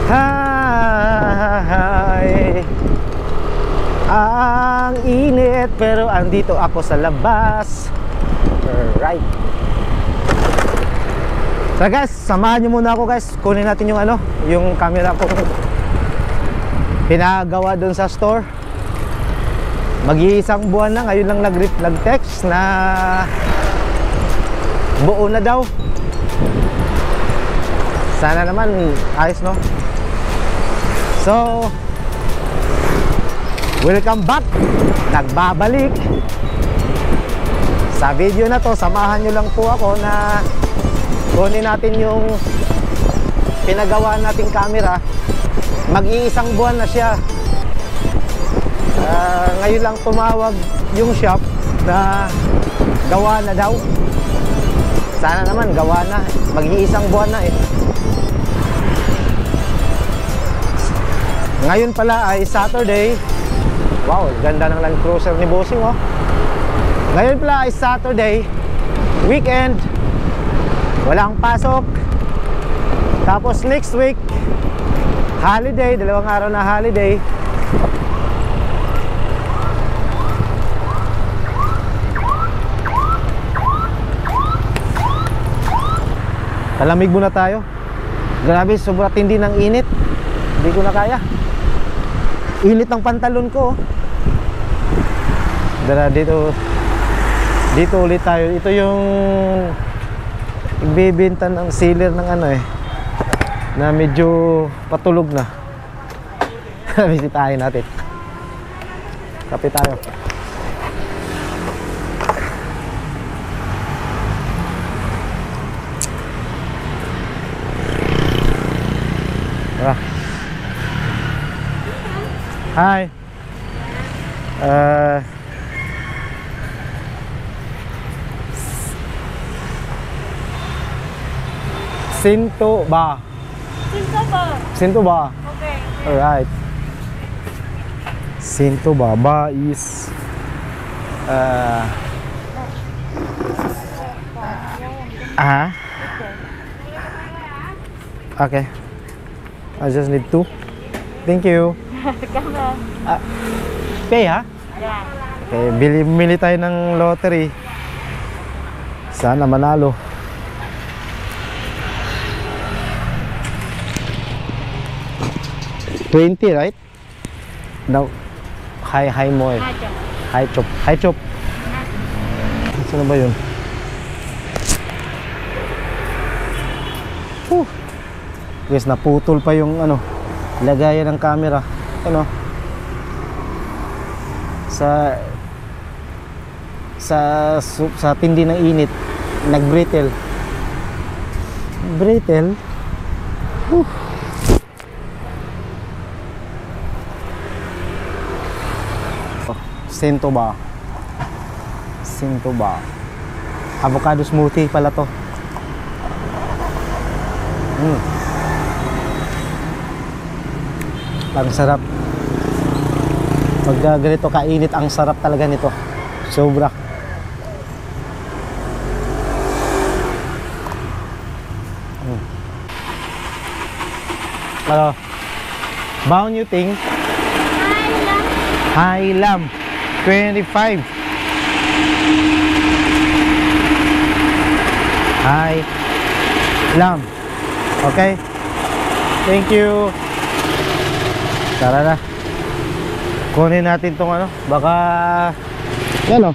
Hi. Ang init pero andito ako sa labas. Alright. So guys, samahan nyo muna ako guys. Kunin natin yung yung camera ko pinagawa dun sa store. Mag-iisang buwan na, ngayon lang nag-text na buo na daw. Sana naman ayos, no? So welcome back. Nagbabalik. Sa video na to, samahan nyo lang po ako na kunin natin yung pinagawa nating camera. Mag-iisang buwan na siya. Ngayon lang tumawag yung shop na gawa na daw. Sana naman gawa na. Mag-iisang buwan na eh. Ngayon pala ay Saturday. Wow, ganda ng Land Cruiser ni Bossing, oh. Ngayon pala ay Saturday, weekend. Walang pasok. Tapos next week holiday, 2 araw na holiday. Talamig muna tayo. Grabe, sobrang tindi ng init. Hindi ko na kaya. Init ng pantalon ko. Dito ulit tayo. Ito yung ibibenta ng sealer ng na medyo patulog na. Bisitahin natin. Kape tayo. Tara. Hi. Sinto ba? Sinto ba? Okay. Alright. Sinto ba? Ba is okay. I just need 2. Thank you. Pay ha? Yeah. Okay, bili tayo ng lottery. Sana manalo. $20, right? Now, high mo eh. High chop. Saan ba yun? Guys, naputol pa yung lagayan ng camera. Sa tindi ng init, nag-brittle. Sinto ba? Avocado smoothie pala to. Ang sarap. Pag ganito kainit, ang sarap talaga nito. Sobra. Hello. Bao nhiêu tiền? 25. 25. Hi. Lam. Okay. Thank you. Tara na. Kunin natin tong baka yan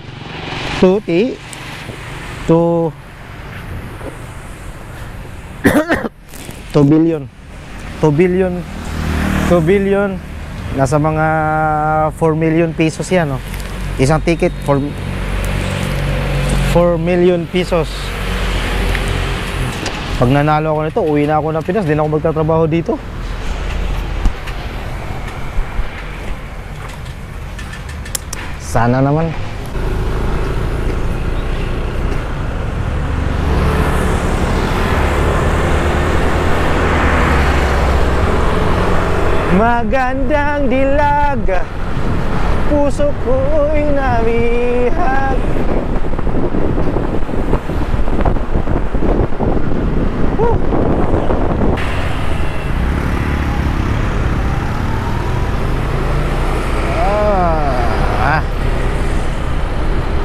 tuti to 2 billion. 2 billion. Nasa mga 4 million pesos yan, no? Isang ticket for 4 million pesos. Pag nanalo ako nito, uwi na ako ng Pinas. Di na ako magtatrabaho dito. Sana naman. Magandang dilag, puso ko'y namihag.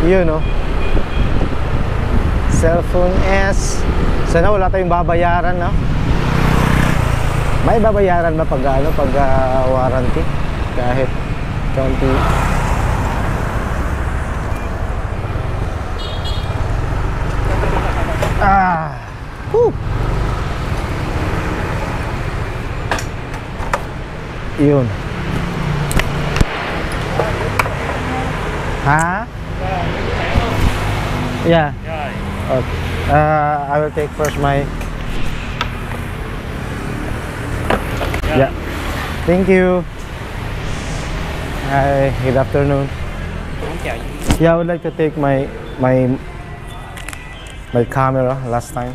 Yun, no? Cellphone S. Sana wala tayong babayaran, no? May babayaran ba pag warranty? Kahit konti. Whew. Yun. Ha? Yeah. Okay. I will take first my. Yeah. Thank you. Hi. Good afternoon. Yeah, I would like to take my camera last time.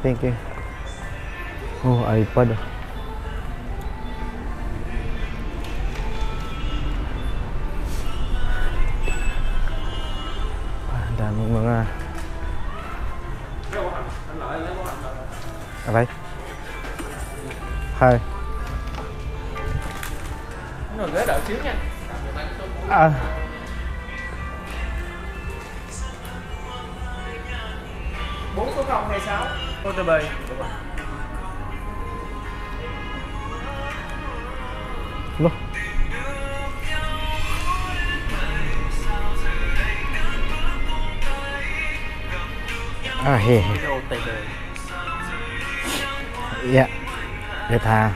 Thank you. Oh, iPad. Daming mga okay. Hi. Ngồi ghế đợi xíu nha. 4 số 026 OTB. Look. Here. OTB. Yeah. Để thà.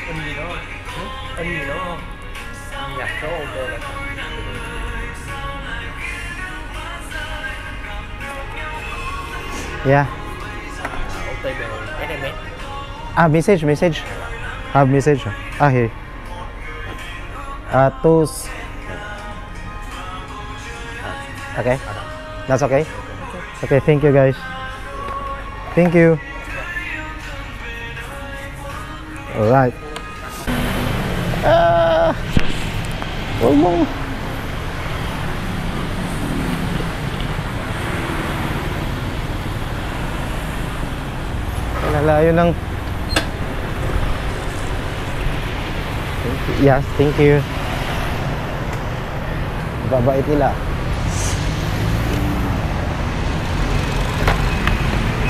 In gì đó không? In gì đó không? Nhập số OT là Yeah. OTB SMS. Message. Have message. Here. Tos. Okay. That's okay. Okay, thank you guys. Thank you. Alright. Huwag mong nalayo ng yes, thank you. Babait nila.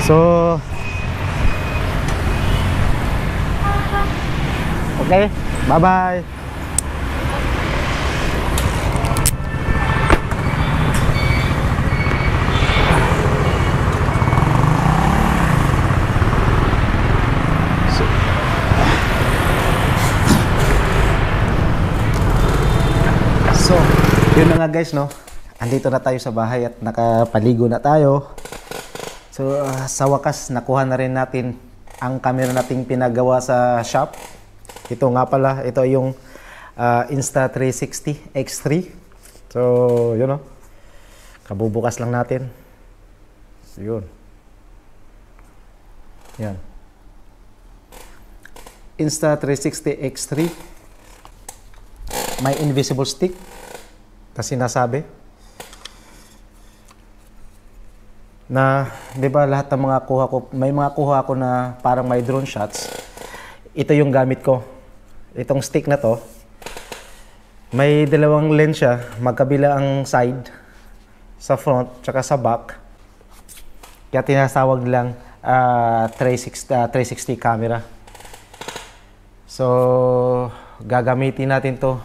So okay, bye-bye. So, yun na nga guys, no? Andito na tayo sa bahay at nakapaligo na tayo. So, sa wakas, nakuha na rin natin ang camera nating pinagawa sa shop. Ito nga pala, ito yung Insta360 X3. So, yun, no? Kabubukas lang natin. So, yun. Yan. Insta360 X3. May invisible stick. Kasi nasabi na, di ba, lahat ng mga kuha ko, may mga kuha ko na parang may drone shots. Ito yung gamit ko. Itong stick na to, may dalawang lens siya, magkabila ang side, sa front, tsaka sa back. Kaya tinasawag lang 360 camera. So, gagamitin natin to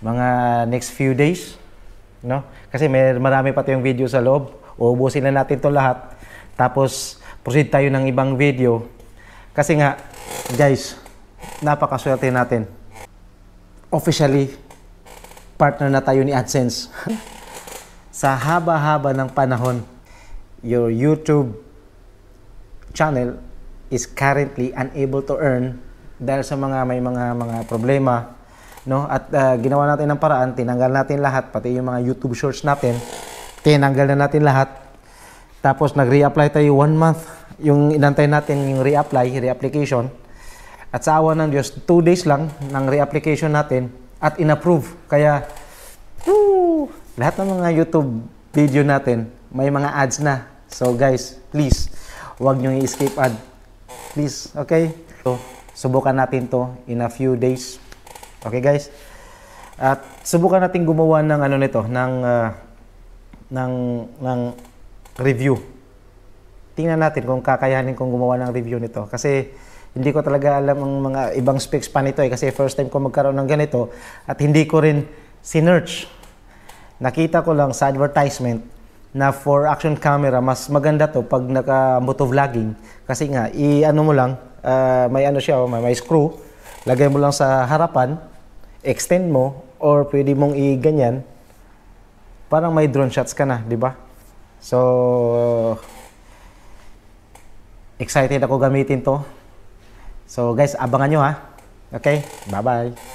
mga next few days, no? Kasi marami pa tayong video sa loob. Uubusin na natin to lahat. Tapos proceed tayo ng ibang video. Kasi nga, guys, napakaswerte natin. Officially, partner na tayo ni AdSense. Sa haba-haba ng panahon, your YouTube channel is currently unable to earn dahil sa may mga problema, no? At ginawa natin ng paraan, tinanggal natin lahat, pati yung mga YouTube shorts natin, tinanggal na natin lahat. Tapos nag-reapply tayo 1 month, yung inantay natin yung reapplication. At sa awa ng Diyos, 2 days lang ng reapplication natin at inapprove. Kaya, lahat ng mga YouTube video natin, may mga ads na. So guys, please, huwag nyo i-escape ad. Please, okay? So, subukan natin to in a few days. Okay guys? At subukan natin gumawa ng ano nito, ng review. Tingnan natin kung kakayanin kong gumawa ng review nito. Kasi hindi ko talaga alam ang mga ibang specs pa nito kasi first time ko magkaroon ng ganito at hindi ko rin sinearch. Nakita ko lang sa advertisement na for action camera, mas maganda to pag naka-motovlogging. Kasi nga, i-ano mo lang, may ano siya, may screw, lagay mo lang sa harapan, extend mo, or pwede mong i-ganyan, parang may drone shots ka na, di ba? So, excited ako gamitin to. So guys, abangan nyo ha. Okay? Bye-bye.